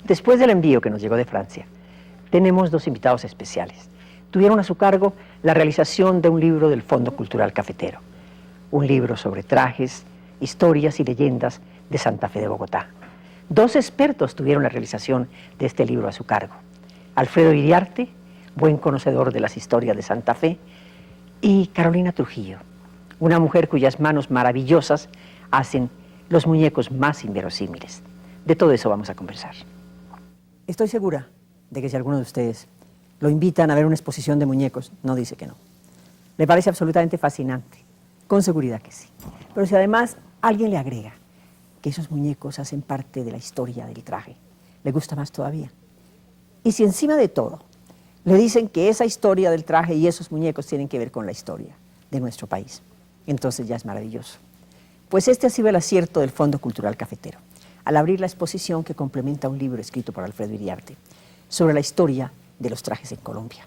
Después del envío que nos llegó de Francia, tenemos dos invitados especiales. Tuvieron a su cargo la realización de un libro del Fondo Cultural Cafetero, un libro sobre trajes, historias y leyendas de Santa Fe de Bogotá. Dos expertos tuvieron la realización de este libro a su cargo. Alfredo Iriarte, buen conocedor de las historias de Santa Fe, y Carolina Trujillo, una mujer cuyas manos maravillosas hacen los muñecos más inverosímiles. De todo eso vamos a conversar. Estoy segura de que si alguno de ustedes lo invitan a ver una exposición de muñecos, no dice que no. Le parece absolutamente fascinante, con seguridad que sí. Pero si además alguien le agrega que esos muñecos hacen parte de la historia del traje, le gusta más todavía. Y si encima de todo le dicen que esa historia del traje y esos muñecos tienen que ver con la historia de nuestro país, entonces ya es maravilloso. Pues este ha sido el acierto del Fondo Cultural Cafetero, al abrir la exposición que complementa un libro escrito por Alfredo Iriarte sobre la historia de los trajes en Colombia.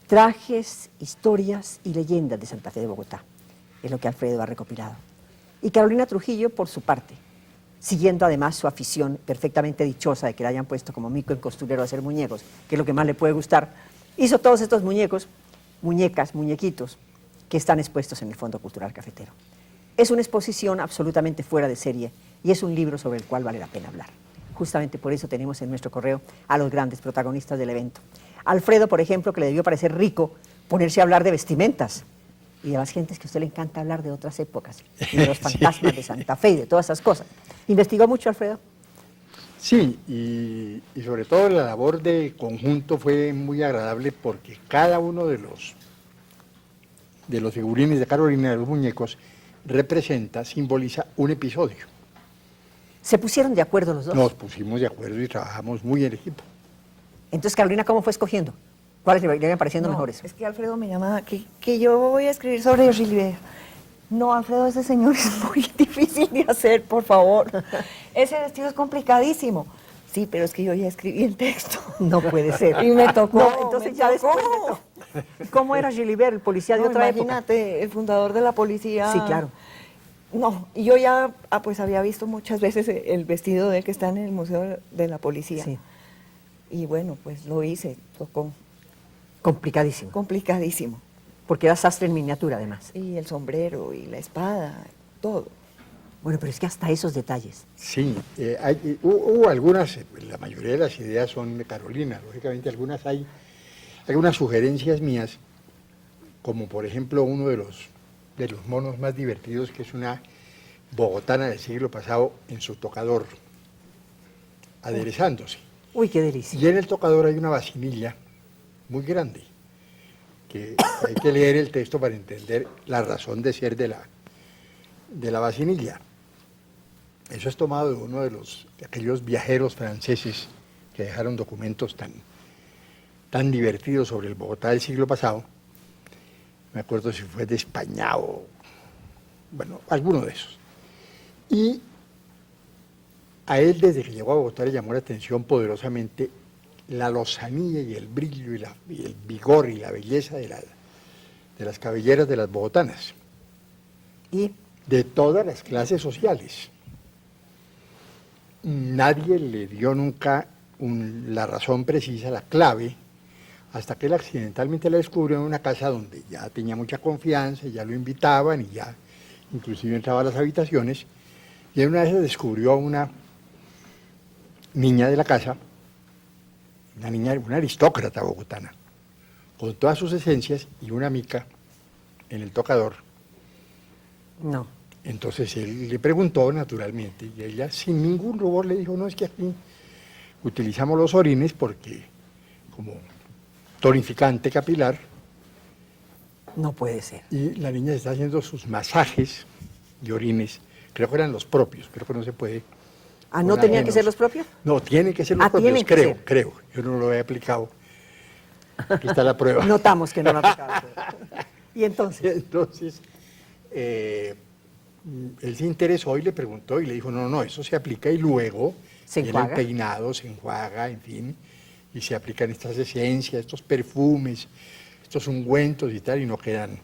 Trajes, historias y leyendas de Santa Fe de Bogotá, es lo que Alfredo ha recopilado. Y Carolina Trujillo, por su parte, siguiendo además su afición perfectamente dichosa de que la hayan puesto como mico en costurero a hacer muñecos, que es lo que más le puede gustar, hizo todos estos muñecos, muñecas, muñequitos, que están expuestos en el Fondo Cultural Cafetero. Es una exposición absolutamente fuera de serie y es un libro sobre el cual vale la pena hablar. Justamente por eso tenemos en nuestro correo a los grandes protagonistas del evento. Alfredo, por ejemplo, que le debió parecer rico ponerse a hablar de vestimentas y de las gentes que a usted le encanta hablar de otras épocas, y de los fantasmas de Santa Fe y de todas esas cosas. ¿Investigó mucho, Alfredo? Sí, y sobre todo la labor de conjunto fue muy agradable porque cada uno de los figurines de Carolina, de los muñecos, representa, simboliza un episodio. ¿Se pusieron de acuerdo los dos? Nos pusimos de acuerdo y trabajamos muy en equipo. Entonces, Carolina, ¿cómo fue escogiendo? ¿Cuáles le iban pareciendo mejores? Es que Alfredo me llama que yo voy a escribir sobre Gilbert. No, Alfredo, ese señor es muy difícil de hacer, por favor. Ese vestido es complicadísimo. Sí, pero es que yo ya escribí el texto. No puede ser. Y me tocó. No, entonces ya después le tocó. ¿Cómo era Gilbert, el policía de otra época? Imagínate, el fundador de la policía. Sí, claro. No, y yo ya pues había visto muchas veces el vestido de él que está en el Museo de la Policía. Sí. Y bueno, pues lo hice, tocó. Complicadísimo. Complicadísimo. Porque era sastre en miniatura, además. Y el sombrero, y la espada, todo. Bueno, pero es que hasta esos detalles. Sí, hubo algunas, la mayoría de las ideas son de Carolina, lógicamente hay algunas sugerencias mías, como por ejemplo uno de los monos más divertidos, que es una bogotana del siglo pasado en su tocador, aderezándose. Uy, qué delicia. Y en el tocador hay una vacinilla muy grande, que hay que leer el texto para entender la razón de ser de la vacinilla. Eso es tomado de uno de aquellos viajeros franceses que dejaron documentos tan divertidos sobre el Bogotá del siglo pasado. Me acuerdo si fue de España o, bueno, alguno de esos. Y a él, desde que llegó a Bogotá, le llamó la atención poderosamente la lozanía y el brillo y el vigor y la belleza de las cabelleras de las bogotanas. ¿Y? De todas las clases sociales. Nadie le dio nunca la razón precisa, la clave, hasta que él accidentalmente la descubrió en una casa donde ya tenía mucha confianza, ya lo invitaban y ya inclusive entraba a las habitaciones, y en una vez descubrió a una niña de la casa, una aristócrata bogotana, con todas sus esencias y una mica en el tocador. No. Entonces él le preguntó naturalmente y ella sin ningún rubor le dijo, no, es que aquí utilizamos los orines porque como tonificante capilar. No puede ser. Y la niña está haciendo sus masajes de orines, creo que eran los propios, creo que no se puede. ¿Ah, no tenían que ser los propios? No, tienen que ser los propios, creo. Yo no lo he aplicado. Aquí está la prueba. Notamos que no lo ha aplicado. ¿Y entonces? Entonces, él se interesó y le preguntó y le dijo, no, eso se aplica y luego se viene enjuaga. el peinado, se enjuaga, en fin, y se aplican estas esencias, estos perfumes, estos ungüentos y tal, y no quedan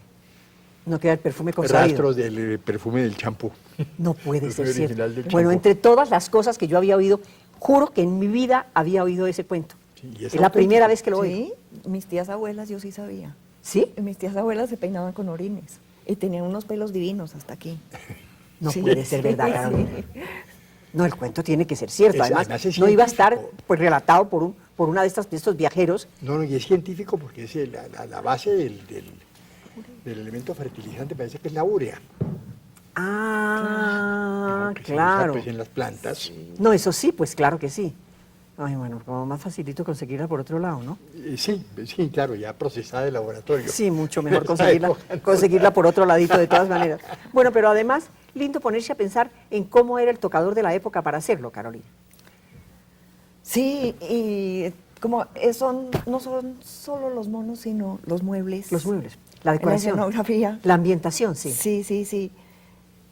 No queda el perfume consabido. rastros del perfume del champú. No puede ser original cierto. del Bueno, champú. entre todas las cosas que yo había oído, Juro que en mi vida había oído ese cuento. Sí, y Es la primera vez que lo oigo. Sí, mis tías abuelas yo sí sabía. ¿Sí? Mis tías abuelas se peinaban con orines y tenían unos pelos divinos hasta aquí. No Sí. puede ser verdad, Sí. Carolina. No, el cuento tiene que ser cierto. Además, es no iba a estar científico. pues relatado por una de estos viajeros. No, no, y es científico porque es la base del elemento fertilizante, parece que es la urea. Ah, Que se usa, claro. pues, en las plantas. No, eso sí, pues claro que sí. Ay, bueno, como más facilito conseguirla por otro lado, ¿no? Sí, sí, claro, ya procesada de laboratorio. Sí, mucho mejor En esa conseguirla, época, ¿no? conseguirla por otro ladito de todas maneras. Bueno, pero además, lindo ponerse a pensar en cómo era el tocador de la época para hacerlo, Carolina. Sí, y como no son solo los monos, sino los muebles. Los muebles, la La decoración, escenografía. la ambientación, sí. Sí, sí, sí.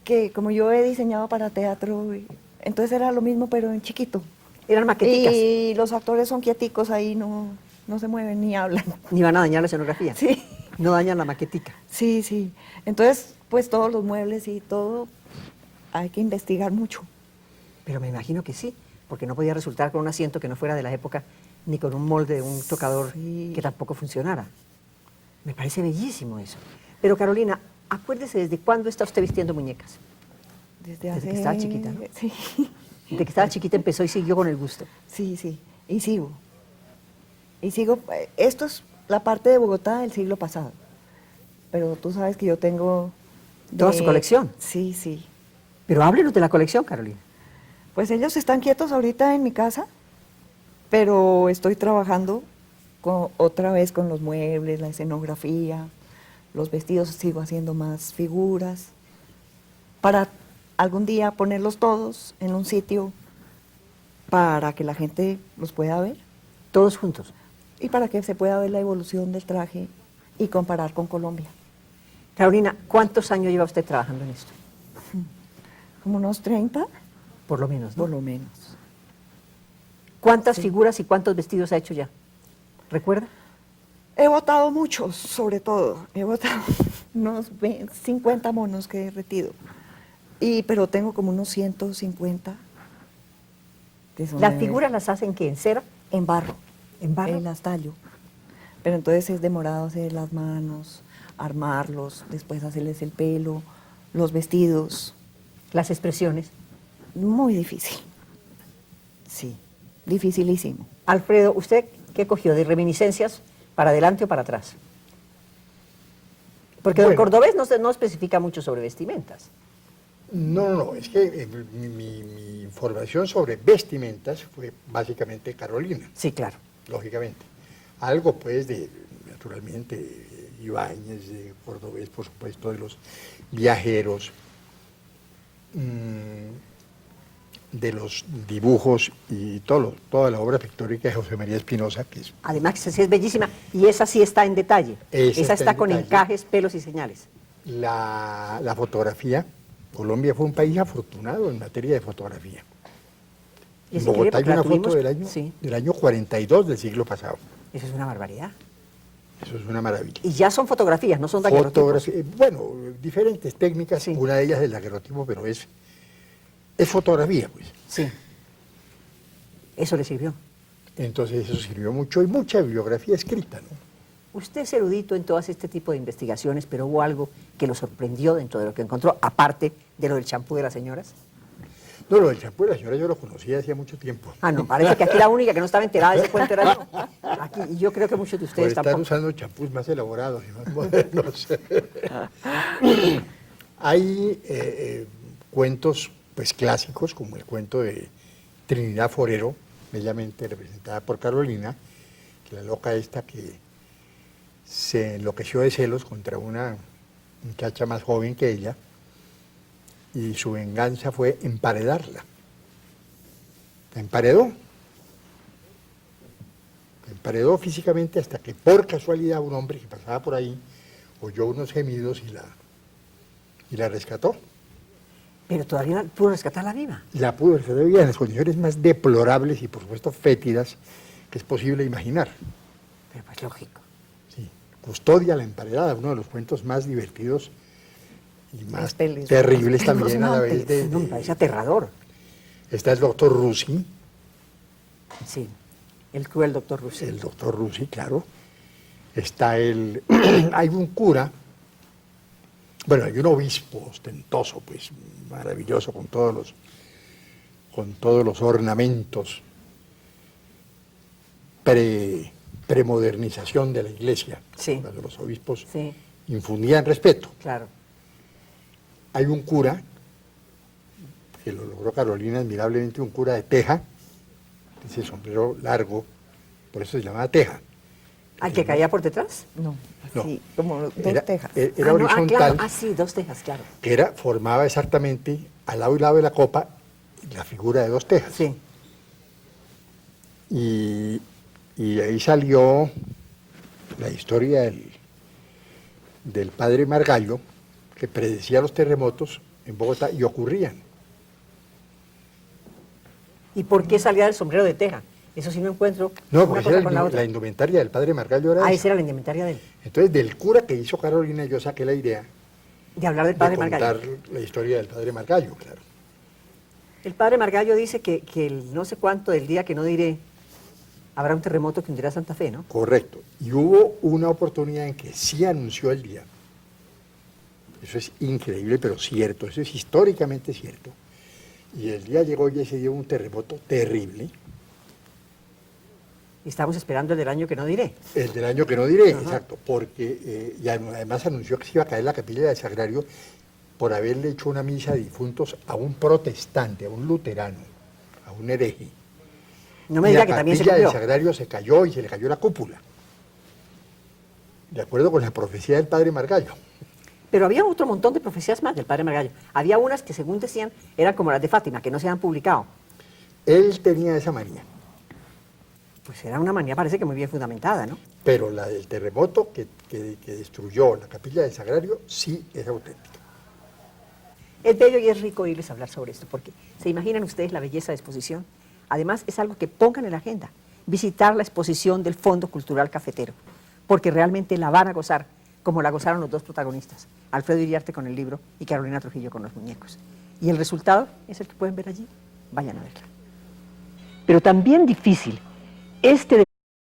Que como yo he diseñado para teatro, entonces era lo mismo, pero en chiquito. Eran maqueticas, Y los actores son quieticos ahí, no se mueven ni hablan. ni van a dañar la escenografía. Sí, No dañan la maquetica. sí, sí. Entonces, pues todos los muebles y todo, hay que investigar mucho. Pero me imagino que sí, porque no podía resultar con un asiento que no fuera de la época, ni con un molde de un tocador Sí. que tampoco funcionara. Me parece bellísimo eso. Pero Carolina, acuérdese desde cuándo está usted vistiendo muñecas. Desde que estaba chiquita, ¿no? Sí, Desde que estaba chiquita empezó y siguió con el gusto. sí, sí. Y sigo. Esto es la parte de Bogotá del siglo pasado. Pero tú sabes que yo tengo... ¿Toda su colección? Sí, sí. Pero háblenos de la colección, Carolina. Pues ellos están quietos ahorita en mi casa, pero estoy trabajando otra vez con los muebles, la escenografía, los vestidos, sigo haciendo más figuras, para algún día ponerlos todos en un sitio para que la gente los pueda ver Todos juntos. y para que se pueda ver la evolución del traje y comparar con Colombia. Carolina, ¿cuántos años lleva usted trabajando en esto? Como unos 30, Por lo menos, ¿no? por lo menos. ¿Cuántas figuras y cuántos vestidos ha hecho ya? ¿Recuerda? He botado muchos, sobre todo. He botado unos 50 monos que he derretido. Pero tengo como unos 150. Que son ¿Las figuras las hacen que en cera? en barro. ¿En barro? Las tallo. Pero entonces es demorado hacer las manos, armarlos, después hacerles el pelo, los vestidos. Las expresiones. Muy difícil. Sí, dificilísimo. Alfredo, ¿usted qué cogió? ¿De reminiscencias para adelante o para atrás? Porque don Bueno. Cordobés no especifica mucho sobre vestimentas. No, es que mi información sobre vestimentas fue básicamente Carolina, Sí, claro. lógicamente. Algo pues naturalmente, Ibáñez, de Cordobés, por supuesto, de los viajeros, de los dibujos y toda la obra pictórica de José María Espinosa, que es Además, esa sí es bellísima y esa sí está en detalle. Esa Esa está en con detalle. encajes, pelos y señales. la fotografía. Colombia fue un país afortunado en materia de fotografía. Y En es Bogotá hay increíble una porque la foto tuvimos- sí, del año 42 del siglo pasado. eso es una barbaridad. Eso es una maravilla. Y ya son fotografías, no son daguerrotipos. Fotografía, bueno, diferentes técnicas, Sí. una de ellas es el daguerrotipo, pero es fotografía, pues. Sí. Eso le sirvió. Entonces eso sirvió mucho y mucha bibliografía escrita, ¿no? Usted es erudito en todas este tipo de investigaciones, pero hubo algo que lo sorprendió dentro de lo que encontró, aparte de lo del champú de las señoras. No, lo del champú de la señora yo lo conocía hacía mucho tiempo. Ah, no, parece que aquí la única que no estaba enterada de ese cuento era yo. Aquí, y yo creo que muchos de Por ustedes estar tampoco. usando champús más elaborados y más modernos. Hay cuentos pues clásicos, como el cuento de Trinidad Forero, bellamente representada por Carolina, que la loca esta que se enloqueció de celos contra una muchacha más joven que ella, y su venganza fue emparedarla. La emparedó. La emparedó físicamente hasta que por casualidad un hombre que pasaba por ahí oyó unos gemidos y la rescató. Pero todavía no pudo rescatarla viva. La pudo rescatar en las condiciones más deplorables y por supuesto fétidas que es posible imaginar. Pero pues lógico. Sí. Custodia la emparedada, uno de los cuentos más divertidos y más Espeluznantes. terribles también a la vez No, me parece aterrador. Está el doctor Rusi, Sí, el cruel doctor Russell. El doctor Rusi, claro. Está el... hay un cura, bueno, hay un obispo ostentoso, pues maravilloso, con todos los ornamentos premodernización de la iglesia, Sí. cuando los obispos Sí, infundían respeto. claro. Hay un cura, que lo logró Carolina admirablemente, un cura de teja, ese sombrero largo, por eso se llamaba teja. ¿Al que caía por detrás? No, No. así, como dos Era, tejas. era no, horizontal, claro. Sí, dos tejas, claro. que formaba exactamente al lado y lado de la copa la figura de dos tejas. Sí. Y ahí salió la historia del padre Margallo, que predecía los terremotos en Bogotá y ocurrían. ¿Y por qué salía del sombrero de teja? Eso sí no encuentro No, una porque cosa era con la otra. la indumentaria del padre Margallo era Ah, esa. esa era la indumentaria de él. Entonces, del cura que hizo Carolina, yo saqué la idea De hablar del de padre contar Margallo. la historia del padre Margallo, claro. El padre Margallo dice que el no sé cuánto del día que no diré, habrá un terremoto que hundirá Santa Fe, ¿no? Correcto. Y hubo una oportunidad en que sí anunció el día. Eso es increíble, pero cierto. Eso es históricamente cierto. Y el día llegó y ese día hubo un terremoto terrible. Y estamos esperando el del año que no diré. El del año que no diré, Ajá. exacto. Porque y además anunció que se iba a caer la capilla del Sagrario por haberle hecho una misa de difuntos a un protestante, a un luterano, a un hereje. No me Y diga la que también se capilla del cumplió. Sagrario se cayó y se le cayó la cúpula. De acuerdo con la profecía del padre Margallo. Pero había otro montón de profecías más del padre Margallo. Había unas que, según decían, eran como las de Fátima, que no se han publicado. Él tenía esa manía. Pues era una manía, parece que muy bien fundamentada, ¿no? Pero la del terremoto que destruyó la capilla del Sagrario sí es auténtica. Es bello y es rico oírles hablar sobre esto, porque ¿se imaginan ustedes la belleza de exposición? Además, es algo que pongan en la agenda, visitar la exposición del Fondo Cultural Cafetero, porque realmente la van a gozar, como la gozaron los dos protagonistas, Alfredo Iriarte con el libro y Carolina Trujillo con los muñecos. Y el resultado es el que pueden ver allí. Vayan a verla. Pero también difícil,